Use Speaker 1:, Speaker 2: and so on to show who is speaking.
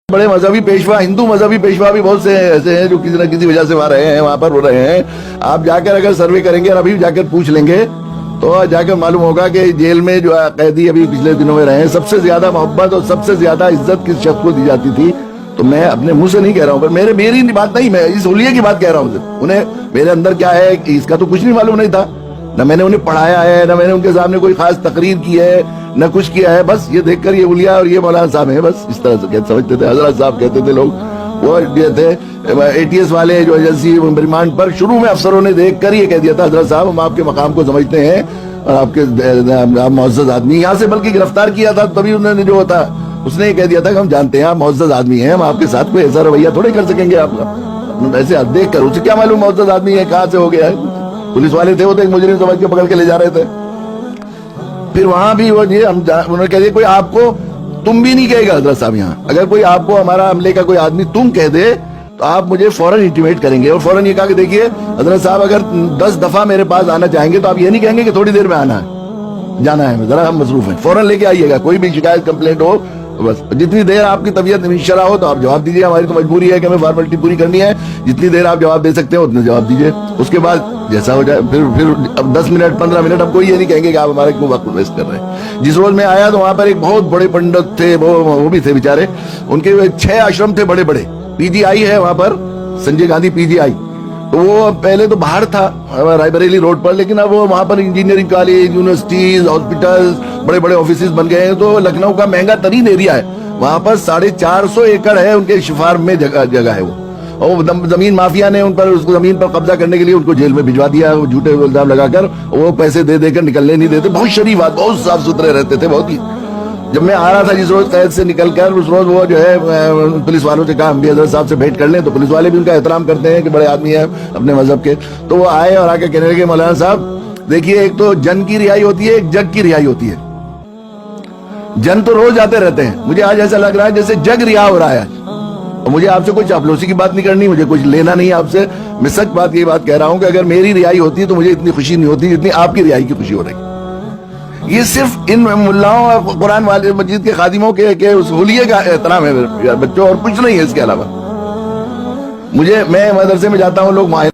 Speaker 1: بڑے مذہبی پیشوا، ہندو مذہبی پیشوا بھی بہت سے ایسے ہیں جو کسی نہ کسی وجہ سے وہاں رہے ہیں، وہاں پر رہے ہیں. آپ جا کر اگر سروے کریں گے اور ابھی جا کر پوچھ لیں گے تو جا کر معلوم ہوگا کہ جیل میں جو قیدی ابھی پچھلے دنوں میں رہے ہیں، سب سے زیادہ محبت اور سب سے زیادہ عزت کس شخص کو دی جاتی تھی. تو میں اپنے منہ سے نہیں کہہ رہا ہوں، پر میری بات نہیں، میں اس حلیے کی بات کہہ رہا ہوں. انہیں میرے اندر کیا ہے اس کا تو کچھ نہیں معلوم نہیں تھا، نہ میں نے انہیں پڑھایا ہے، نہ میں نے ان کے سامنے کوئی خاص تقریر کی ہے، نہ کچھ کیا ہے. بس یہ دیکھ کر یہ اولیاء اور یہ مولانا صاحب ہیں، بس اس طرح سے سمجھتے تھے. حضرت صاحب کہتے تھے لوگ، وہ یہ تھے اے ٹی ایس والے جو ایجنسی ریمانڈ پر، شروع میں افسروں نے دیکھ کر یہ کہہ دیا تھا حضرت صاحب ہم آپ کے مقام کو سمجھتے ہیں اور آپ کے معزز آدمی. یہاں سے بلکہ گرفتار کیا تھا تبھی انہوں نے جو ہوتا اس نے یہ کہہ دیا تھا کہ ہم جانتے ہیں آپ معزز آدمی ہیں، ہم آپ کے ساتھ کوئی ایسا رویہ تھوڑے کر سکیں گے. آپ کا ایسے دیکھ کر اسے کیا معلوم معزز آدمی ہے کہاں سے ہو گیا ہے. پولیس والے تھے وہ تو ایک مجرم سمجھ کے پکڑ کے لے جا رہے تھے. پھر وہاں بھی وہ انہوں نے کہہ دیا کوئی آپ کو تم بھی نہیں کہے گا حضرت صاحب. یہاں اگر کوئی آپ کو ہمارا عملے کا کوئی آدمی تم کہہ دے تو آپ مجھے فوراً انٹیمیٹ کریں گے. اور فوراً یہ کہا کہ دیکھیے حضرت صاحب اگر 10 دفعہ میرے پاس آنا چاہیں گے تو آپ یہ نہیں کہیں گے کہ تھوڑی دیر میں آنا ہے، جانا ہے ذرا ہم مصروف ہیں، فوراً لے کے آئیے گا. کوئی بھی شکایت کمپلینٹ ہو بس جتنی دیر آپ کی طبیعت شرح ہو تو آپ جواب دیجیے. ہماری تو مجبوری ہے کہ ہمیں فارمیلٹی پوری کرنی ہے، جتنی دیر آپ جواب دے سکتے ہیں اتنا جواب دیجیے. اس کے بعد جیسا ہو جائے پھر اب 10 منٹ 15 منٹ ہم کوئی یہ نہیں کہیں گے کہ آپ ہمارے کیوں وقت ویسٹ کر رہے ہیں. جس روز میں آیا تو وہاں پر ایک بہت بڑے پنڈت تھے، وہ بھی تھے بیچارے، ان کے 6 آشرم تھے بڑے بڑے. پی جی آئی ہے وہاں پر، سنجے گاندھی پی جی آئی. تو وہ پہلے تو باہر تھا رائے بریلی روڈ پر، لیکن اب وہ وہاں پر انجینئرنگ کالج، یونیورسٹیز، ہاسپٹل، بڑے بڑے آفیسز بن گئے ہیں. تو لکھنؤ کا مہنگا ترین ایریا ہے، وہاں پر 450 ایکڑ ہے ان کے شفار میں جگہ ہے. وہ زمین مافیا نے ان پر اس زمین پر قبضہ کرنے کے لیے ان کو جیل میں بھجوا دیا، جھوٹے الزام لگا کر. وہ پیسے دے کر نکلنے نہیں دیتے. بہت شریف بات، بہت صاف ستھرے رہتے تھے بہت ہی. جب میں آ رہا تھا جس روز قید سے نکل کر، اس روز وہ جو ہے پولیس والوں سے کہا ہم بھی حضرت صاحب سے بھیٹ کر لیں. تو پولیس والے بھی ان کا احترام کرتے ہیں کہ بڑے آدمی ہیں اپنے مذہب کے. تو وہ آئے اور آ کے کہنے لگے مولانا صاحب دیکھیے ایک تو جن کی رہائی ہوتی ہے، ایک جگ کی رہائی ہوتی ہے. جن تو روز جاتے رہتے ہیں، مجھے آج ایسا لگ رہا ہے جیسے جگ رہا ہو رہا ہے. اور مجھے آپ سے کوئی چاپلوسی کی بات نہیں کرنی، مجھے کچھ لینا نہیں آپ سے. میں سچ بات یہ بات کہہ رہا ہوں کہ اگر میری رہائی ہوتی تو مجھے اتنی خوشی نہیں ہوتی جتنی آپ کی رہائی کی خوشی ہو رہی. یہ صرف ان ملاؤں اور قرآن والے مجید کے خادموں کے اس حلیے کا احترام ہے بچوں، اور کچھ نہیں ہے اس کے علاوہ. میں مدرسے میں جاتا ہوں، لوگ